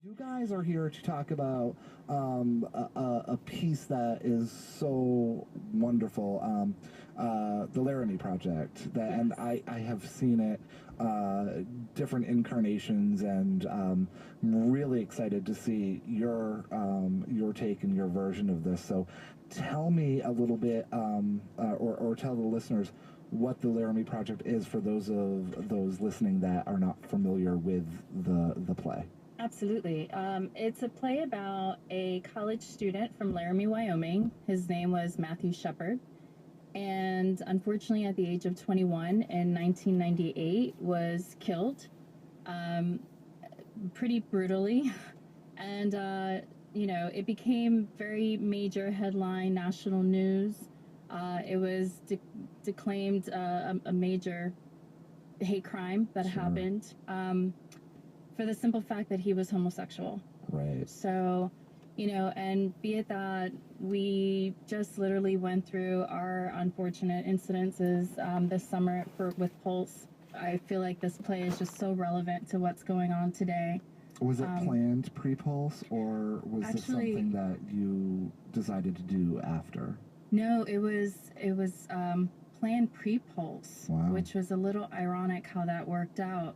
You guys are here to talk about a piece that is so wonderful, the Laramie Project. That, and I have seen it, different incarnations, and I'm really excited to see your take and your version of this. So, tell me a little bit, or tell the listeners what the Laramie Project is for those listening that are not familiar with the play. Absolutely. It's a play about a college student from Laramie, Wyoming. His name was Matthew Shepard. And unfortunately, at the age of 21 in 1998, was killed pretty brutally. And, it became very major headline national news. It was declaimed a major hate crime that happened. For the simple fact that he was homosexual. Right. So, and be it that we just literally went through our unfortunate incidences this summer with Pulse. I feel like this play is just so relevant to what's going on today. Was it planned pre-Pulse, or was it something that you decided to do after? No, it was planned pre-Pulse, wow. Which was a little ironic how that worked out.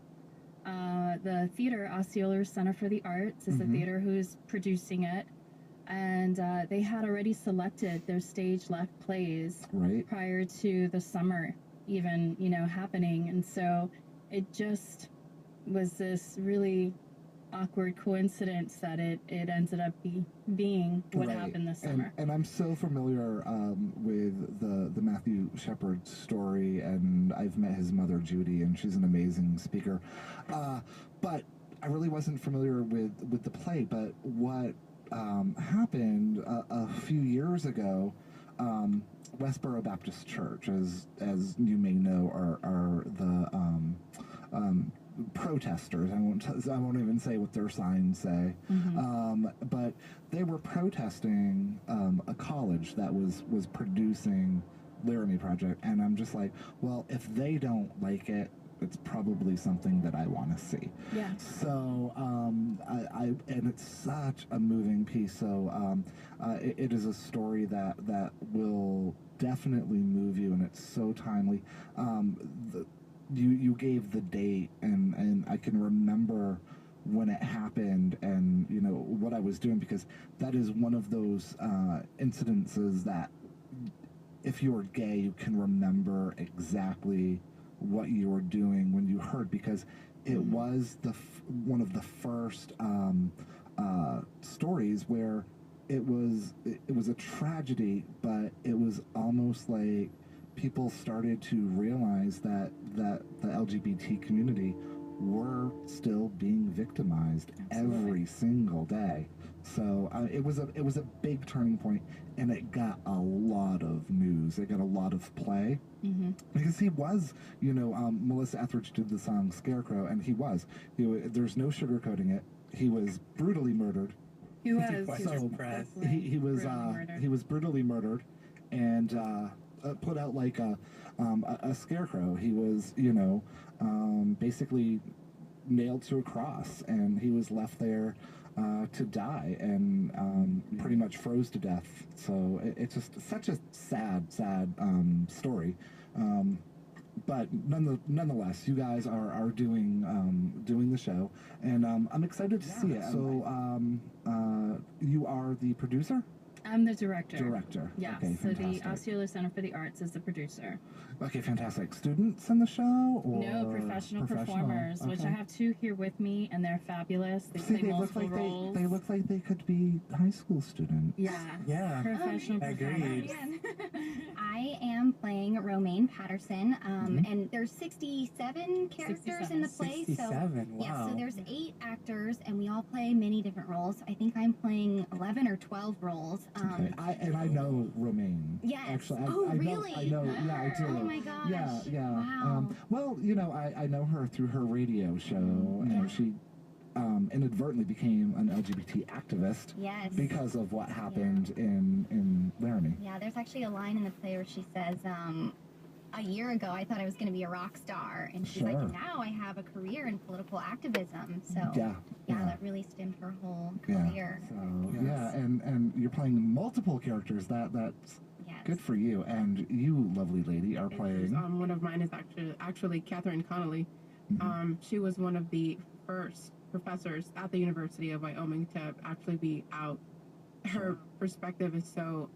The theater, Osceola Center for the Arts, is the theater who's producing it, and they had already selected their stage left plays prior to the summer even, happening, and so it just was this really awkward coincidence that it ended up being what happened this summer. And I'm so familiar with the Matthew Shepard story, and I've met his mother, Judy, and she's an amazing speaker. But I really wasn't familiar with the play. But what happened a few years ago, Westboro Baptist Church, as you may know, are the protesters. I won't even say what their signs say. But they were protesting a college that was producing Laramie Project, and I'm just like, well, if they don't like it, it's probably something that I want to see. Yeah. So and it's such a moving piece. So it is a story that will definitely move you, and it's so timely. You gave the date, and I can remember when it happened, and what I was doing, because that is one of those incidences that if you were gay, you can remember exactly what you were doing when you heard, because it was one of the first stories where it was a tragedy, but it was almost like people started to realize that the LGBT community were still being victimized every single day. So it was a big turning point, and it got a lot of news. It got a lot of play. Because he was, Melissa Etheridge did the song Scarecrow, and there's no sugarcoating it. He was brutally murdered. He was. He was brutally murdered, and put out like a scarecrow. He was, basically nailed to a cross, and he was left there to die, and pretty much froze to death. So it's just such a sad story. But nonetheless, you guys are doing the show, and I'm excited to see it. So you are the producer? I'm the director. Yeah. Okay, so fantastic. the Osceola Center for the Arts is the producer. Okay, fantastic. Students in the show? Or no, professional performers, which I have two here with me, and they're fabulous. They play multiple roles. They look like they could be high school students. Yeah. Professional performers. I am playing Romaine Patterson, and there's 67 characters in the play. 67, wow. Yeah, so there's 8 actors, and we all play many different roles. I think I'm playing 11 or 12 roles. Okay. I know Romaine. Yes. Actually, really? I know. Yeah, I do. Oh my gosh. Yeah. Wow. Well, I know her through her radio show, and she inadvertently became an LGBT activist. Yes. Because of what happened in Laramie. Yeah, there's actually a line in the play where she says, a year ago, I thought I was going to be a rock star. And she's Sure. like, now I have a career in political activism. So, Yeah. that really stemmed her whole Yeah. career. So, Yes. yeah, and you're playing multiple characters. That's Yes. good for you. And you, lovely lady, are playing. One of mine is actually Catherine Connolly. She was one of the first professors at the University of Wyoming to actually be out. Her perspective is so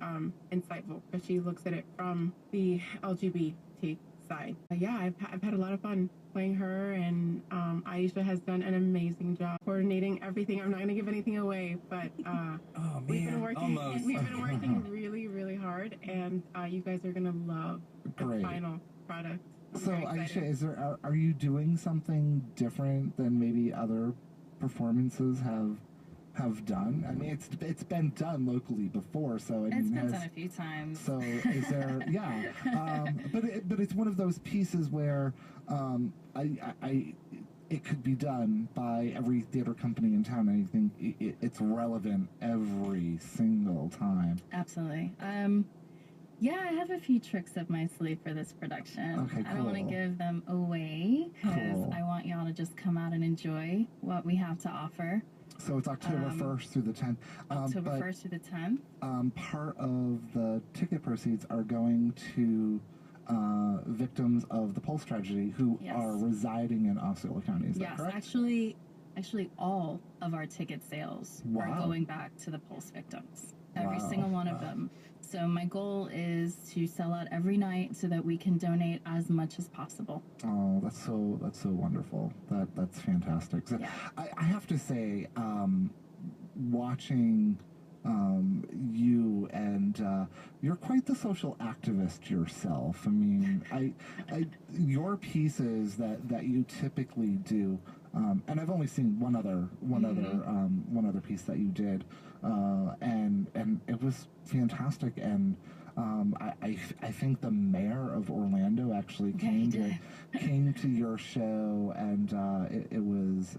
insightful because she looks at it from the LGBT side. I've had a lot of fun playing her, and Aisha has done an amazing job coordinating everything. I'm not going to give anything away, but we've been working really, really hard, and you guys are going to love the Great. final product. I'm So, very excited. Aisha, are you doing something different than maybe other performances have done? I mean, it's been done locally before, so It's been done a few times. So is there? Yeah, but it's one of those pieces where it could be done by every theater company in town, and I think it's relevant every single time. Absolutely. Yeah, I have a few tricks up my sleeve for this production. Okay, I don't want to cool. give them away because Cool. I want y'all to just come out and enjoy what we have to offer. So it's October 1st through the 10th. October 1st through the 10th. Part of the ticket proceeds are going to victims of the Pulse tragedy who Yes. are residing in Osceola County. Is that Yes, correct? actually all of our ticket sales are Wow. going back to the Pulse victims. Every Wow. single one of them. So my goal is to sell out every night so that we can donate as much as possible. Oh, that's so wonderful. That's fantastic. So Yeah. I have to say, watching you and you're quite the social activist yourself. I mean, your pieces that you typically do, and I've only seen one other piece that you did, and it was fantastic. And I think the mayor of Orlando actually came to your show, and it was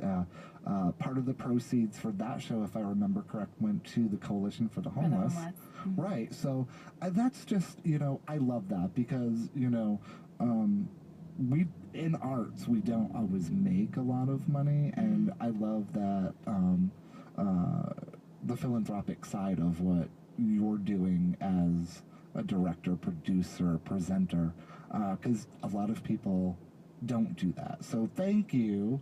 part of the proceeds for that show, if I remember correct, went to the Coalition for the Homeless. Right. So that's just, I love that because, we in arts we don't always make a lot of money, and I love that the philanthropic side of what you're doing as a director, producer, presenter, because a lot of people don't do that. So thank you,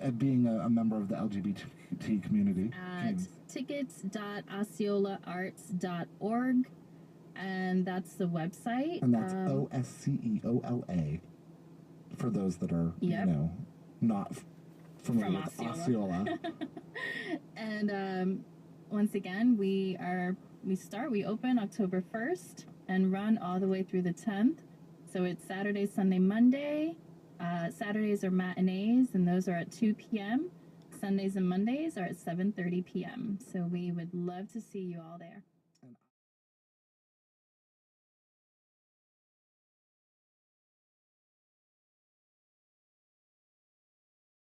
at being a member of the LGBT community. At tickets.osceolaarts.org, and that's the website. And that's Osceola, for those that are, not familiar with From Osceola. And once again, we open October 1st and run all the way through the 10th. So it's Saturday, Sunday, Monday. Saturdays are matinees, and those are at 2 p.m. Sundays and Mondays are at 7:30 p.m. So we would love to see you all there.